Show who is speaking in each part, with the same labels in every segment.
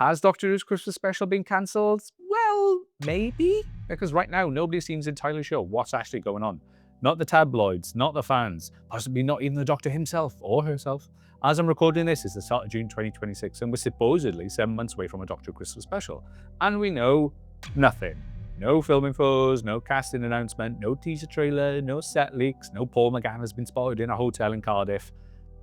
Speaker 1: Has Doctor Who's Christmas special been cancelled? Well, maybe. Because right now, nobody seems entirely sure what's actually going on. Not the tabloids, not the fans, possibly not even the Doctor himself or herself. As I'm recording this, it's the start of June 2026, and we're supposedly 7 months away from a Doctor Who Christmas special. And we know nothing. No filming photos, no casting announcement, no teaser trailer, no set leaks, no Paul McGann has been spotted in a hotel in Cardiff.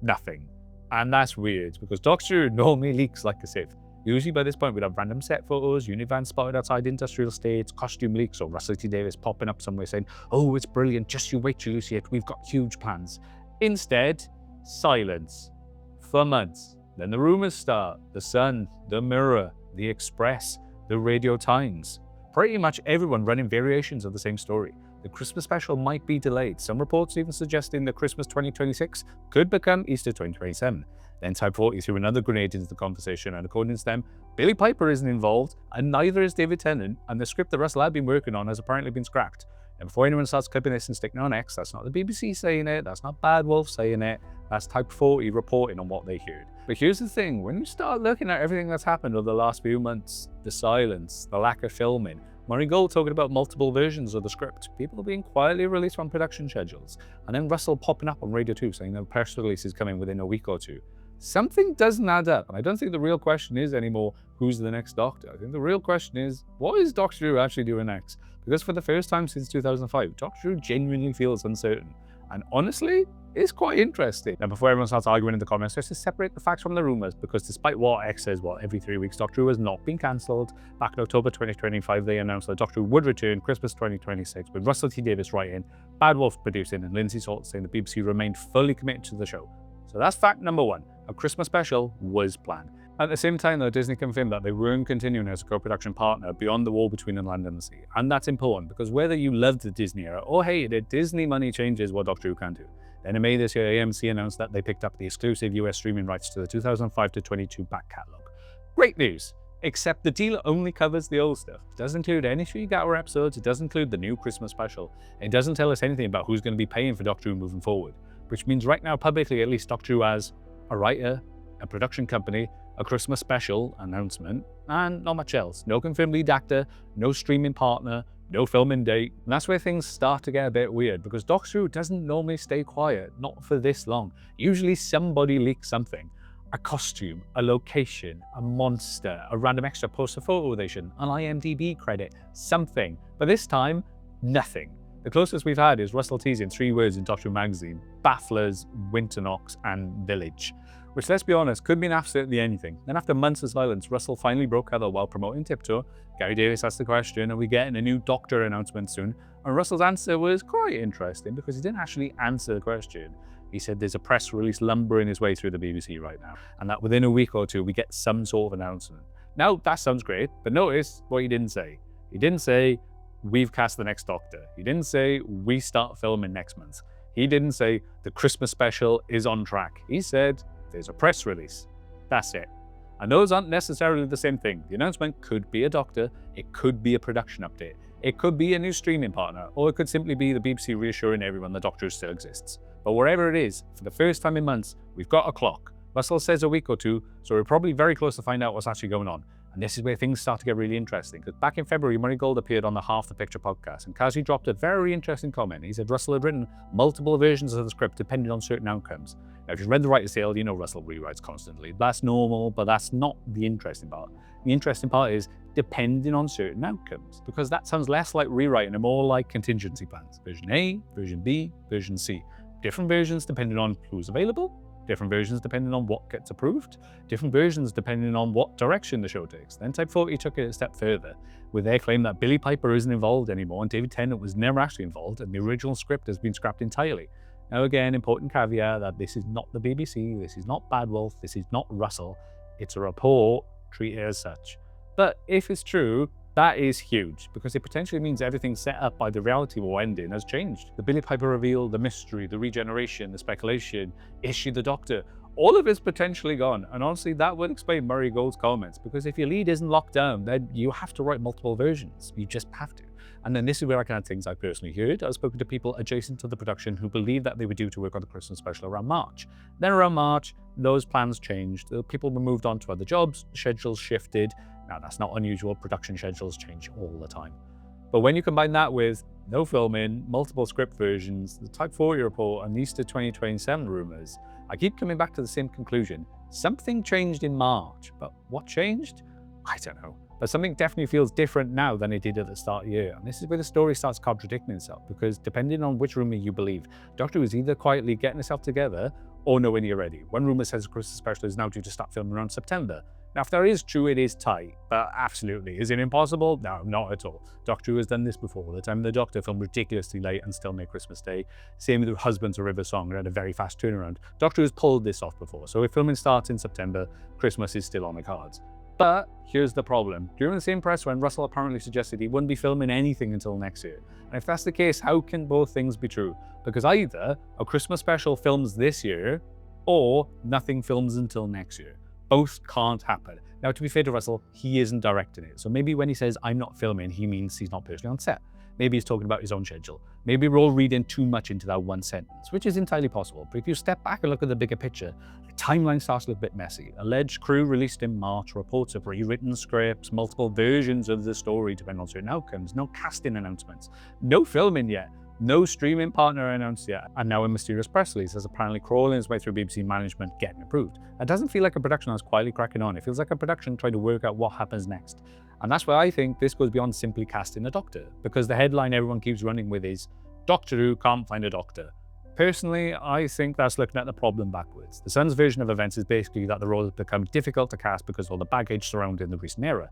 Speaker 1: Nothing. And that's weird, because Doctor Who normally leaks like a sieve. Usually by this point we'd have random set photos, Univan spotted outside industrial estates, costume leaks, or Russell T Davies popping up somewhere saying, "Oh, it's brilliant, just you wait till you see it, we've got huge plans." Instead, silence. For months. Then the rumours start. The Sun, the Mirror, the Express, the Radio Times. Pretty much everyone running variations of the same story. The Christmas special might be delayed, some reports even suggesting that Christmas 2026 could become Easter 2027. Then Type 40 threw another grenade into the conversation, and according to them, Billie Piper isn't involved, and neither is David Tennant, and the script that Russell had been working on has apparently been scrapped. And before anyone starts clipping this and sticking on X, that's not the BBC saying it, that's not Bad Wolf saying it, that's Type 40 reporting on what they heard. But here's the thing, when you start looking at everything that's happened over the last few months, the silence, the lack of filming, Murray Gold talking about multiple versions of the script, people being quietly released from production schedules, and then Russell popping up on Radio 2 saying that a press release is coming within a week or two. Something doesn't add up, and I don't think the real question is anymore, who's the next Doctor? I think the real question is, what is Doctor Who actually doing next? Because for the first time since 2005, Doctor Who genuinely feels uncertain. And honestly, it's quite interesting. Now, before everyone starts arguing in the comments, let's just separate the facts from the rumours, because despite what X says, every 3 weeks, Doctor Who has not been cancelled. Back in October 2025, they announced that Doctor Who would return Christmas 2026, with Russell T Davies writing, Bad Wolf producing, and Lindsay Salt saying the BBC remained fully committed to the show. So that's fact number one. A Christmas special was planned. At the same time, though, Disney confirmed that they weren't continuing as a co-production partner beyond the wall between the land and the sea. And that's important, because whether you loved the Disney era or hated it, Disney money changes what Doctor Who can do. Then in May this year, AMC announced that they picked up the exclusive US streaming rights to the 2005 to 22 back catalogue. Great news! Except the deal only covers the old stuff. It doesn't include any 3-hour episodes, it doesn't include the new Christmas special. It doesn't tell us anything about who's going to be paying for Doctor Who moving forward. Which means right now, publicly at least, Doctor Who has a writer, a production company, a Christmas special announcement, and not much else. No confirmed lead actor, no streaming partner, no filming date. And that's where things start to get a bit weird, because Doctor Who doesn't normally stay quiet, not for this long. Usually somebody leaks something. A costume, a location, a monster, a random extra poster photo edition, an IMDb credit, something. But this time, nothing. The closest we've had is Russell teasing 3 words in Doctor Who magazine: Bafflers, Winternox, and Village. Which, let's be honest, could mean absolutely anything. Then after months of silence, Russell finally broke cover while promoting Tiptoe. Gary Davis asked the question, are we getting a new Doctor announcement soon? And Russell's answer was quite interesting, because he didn't actually answer the question. He said there's a press release lumbering his way through the BBC right now, and that within a week or two we get some sort of announcement. Now, that sounds great, but notice what he didn't say. He didn't say, we've cast the next Doctor. He didn't say, we start filming next month. He didn't say, the Christmas special is on track. He said, there's a press release. That's it. And those aren't necessarily the same thing. The announcement could be a Doctor, it could be a production update, it could be a new streaming partner, or it could simply be the BBC reassuring everyone the Doctor still exists. But wherever it is, for the first time in months, we've got a clock. Russell says a week or two, so we're probably very close to find out what's actually going on. And this is where things start to get really interesting, because back in February, Murray Gold appeared on the Half the Picture podcast, and Kazi dropped a very interesting comment. He said Russell had written multiple versions of the script depending on certain outcomes. Now, if you've read the writer's tale, you know Russell rewrites constantly. That's normal, but that's not the interesting part. The interesting part is depending on certain outcomes, because that sounds less like rewriting and more like contingency plans. Version A, version B, version C. Different versions depending on who's available, different versions depending on what gets approved, different versions depending on what direction the show takes. Then Type 40 took it a step further, with their claim that Billie Piper isn't involved anymore and David Tennant was never actually involved, and the original script has been scrapped entirely. Now again, important caveat that this is not the BBC, this is not Bad Wolf, this is not Russell, it's a report, treat it as such. But if it's true, that is huge, because it potentially means everything set up by the reality war ending has changed. The Billie Piper reveal, the mystery, the regeneration, the speculation, is she the Doctor? All of it's potentially gone, and honestly that would explain Murray Gold's comments, because if your lead isn't locked down, then you have to write multiple versions. You just have to. And then this is where I can add things I personally heard. I've spoken to people adjacent to the production who believe that they were due to work on the Christmas special around March. Then around March, those plans changed. The people were moved on to other jobs, schedules shifted. Now that's not unusual, production schedules change all the time. But when you combine that with no filming, multiple script versions, the Type 40 report, and Easter 2027 rumours, I keep coming back to the same conclusion. Something changed in March, but what changed? I don't know. But something definitely feels different now than it did at the start of the year. And this is where the story starts contradicting itself, because depending on which rumour you believe, Doctor Who is either quietly getting itself together or nowhere near ready. One rumour says the Christmas special is now due to start filming around September. Now, if that is true, it is tight, but absolutely. Is it impossible? No, not at all. Doctor Who has done this before. The time the Doctor filmed ridiculously late and still made Christmas Day. Same with Husband's a River Song, it had a very fast turnaround. Doctor Who has pulled this off before, so if filming starts in September, Christmas is still on the cards. But here's the problem. During the same press run, Russell apparently suggested he wouldn't be filming anything until next year. And if that's the case, how can both things be true? Because either a Christmas special films this year, or nothing films until next year. Both can't happen. Now, to be fair to Russell, he isn't directing it. So maybe when he says, I'm not filming, he means he's not personally on set. Maybe he's talking about his own schedule. Maybe we're all reading too much into that one sentence, which is entirely possible. But if you step back and look at the bigger picture, the timeline starts to look a bit messy. Alleged crew released in March, reports of rewritten scripts, multiple versions of the story depending on certain outcomes, no casting announcements, no filming yet, no streaming partner announced yet, and now a mysterious press release is apparently crawling its way through BBC management getting approved. It doesn't feel like a production that's quietly cracking on. It feels like a production trying to work out what happens next. And that's why I think this goes beyond simply casting a doctor, because the headline everyone keeps running with is, Doctor Who can't find a doctor. Personally, I think that's looking at the problem backwards. The Sun's version of events is basically that the role has become difficult to cast because of all the baggage surrounding the recent era.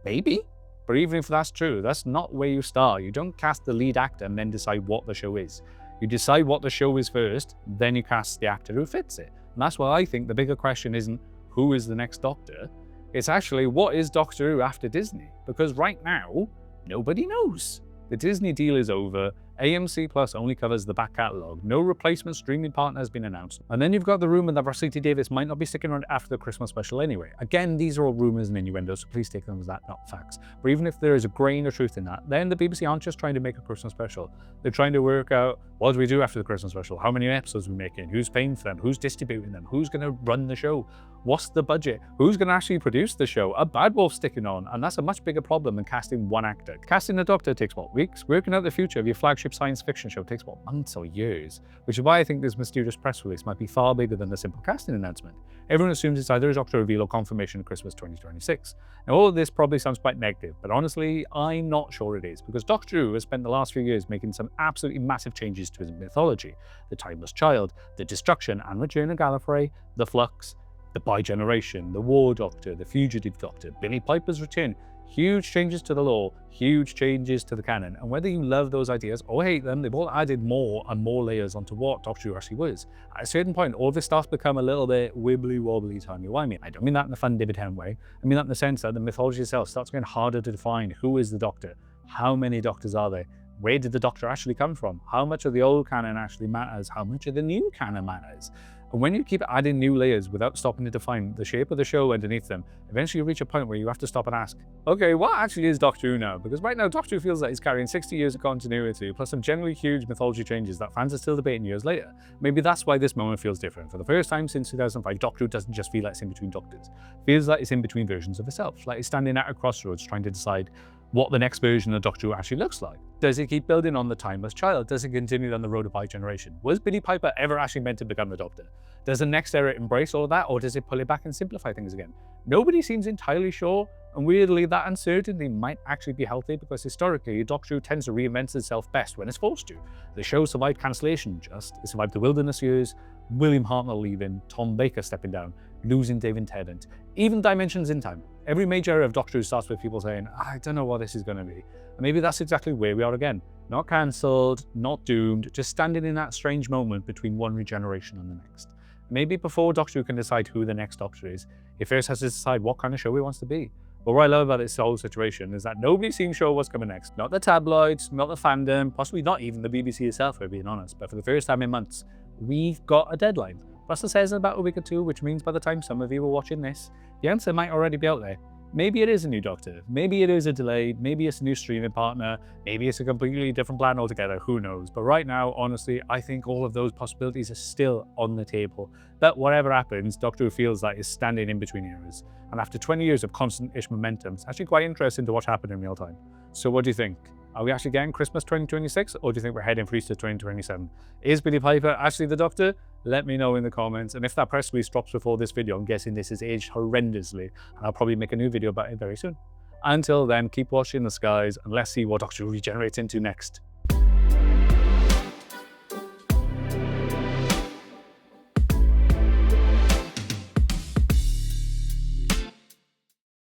Speaker 1: Maybe? But even if that's true, that's not where you start. You don't cast the lead actor and then decide what the show is. You decide what the show is first, then you cast the actor who fits it. And that's why I think the bigger question isn't who is the next Doctor, it's actually what is Doctor Who after Disney? Because right now, nobody knows. The Disney deal is over. AMC Plus only covers the back catalogue. No replacement streaming partner has been announced. And then you've got the rumour that Russell T Davies might not be sticking around after the Christmas special anyway. Again, these are all rumours and innuendos, so please take them as that, not facts. But even if there is a grain of truth in that, then the BBC aren't just trying to make a Christmas special. They're trying to work out, what do we do after the Christmas special? How many episodes are we making? Who's paying for them? Who's distributing them? Who's going to run the show? What's the budget? Who's going to actually produce the show? A bad wolf sticking on, and that's a much bigger problem than casting one actor. Casting a Doctor takes, what, weeks? Working out the future of your flagship science fiction show takes, what, months or years? Which is why I think this mysterious press release might be far bigger than the simple casting announcement. Everyone assumes it's either a Doctor reveal or confirmation of Christmas 2026. Now, all of this probably sounds quite negative, but honestly, I'm not sure it is, because Doctor Who has spent the last few years making some absolutely massive changes to his mythology. The Timeless Child, the Destruction and Return of Gallifrey, the Flux, the Bi-Generation, the War Doctor, the Fugitive Doctor, Billie Piper's return. Huge changes to the lore, huge changes to the canon, and whether you love those ideas or hate them, they've all added more and more layers onto what Doctor Who actually was. At a certain point, all this starts to become a little bit wibbly-wobbly, timey-wimey. I don't mean that in the fun David Hen way. I mean that in the sense that the mythology itself starts getting harder to define. Who is the Doctor? How many Doctors are there? Where did the Doctor actually come from? How much of the old canon actually matters? How much of the new canon matters? And when you keep adding new layers without stopping to define the shape of the show underneath them, eventually you reach a point where you have to stop and ask, okay, what actually is Doctor Who now? Because right now, Doctor Who feels like he's carrying 60 years of continuity, plus some generally huge mythology changes that fans are still debating years later. Maybe that's why this moment feels different. For the first time since 2005, Doctor Who doesn't just feel like it's in between Doctors. It feels like it's in between versions of itself, like it's standing at a crossroads trying to decide what the next version of Doctor Who actually looks like. Does it keep building on the Timeless Child? Does it continue down the road of Bi-Generation? Was Billie Piper ever actually meant to become the Doctor? Does the next era embrace all of that, or does it pull it back and simplify things again? Nobody seems entirely sure, and weirdly that uncertainty might actually be healthy, because historically Doctor Who tends to reinvent itself best when it's forced to. The show survived cancellation it survived the wilderness years, William Hartnell leaving, Tom Baker stepping down, losing David Tennant, even Dimensions in Time. Every major era of Doctor Who starts with people saying, I don't know what this is going to be. And maybe that's exactly where we are again. Not cancelled, not doomed, just standing in that strange moment between one regeneration and the next. Maybe before Doctor Who can decide who the next Doctor is, he first has to decide what kind of show he wants to be. But what I love about this whole situation is that nobody seems sure what's coming next. Not the tabloids, not the fandom, possibly not even the BBC itself, if we're being honest. But for the first time in months, we've got a deadline. Russell says in about a week or two, which means by the time some of you are watching this, the answer might already be out there. Maybe it is a new Doctor. Maybe it is a delay. Maybe it's a new streaming partner. Maybe it's a completely different plan altogether. Who knows? But right now, honestly, I think all of those possibilities are still on the table. That whatever happens, Doctor Who feels like is standing in between eras. And after 20 years of constant-ish momentum, it's actually quite interesting to watch happen in real time. So what do you think? Are we actually getting Christmas 2026, or do you think we're heading for Easter 2027? Is Billie Piper actually the Doctor? Let me know in the comments. And if that press release drops before this video, I'm guessing this is aged horrendously, and I'll probably make a new video about it very soon. Until then, keep watching the skies, and let's see what Doctor Who regenerates into next.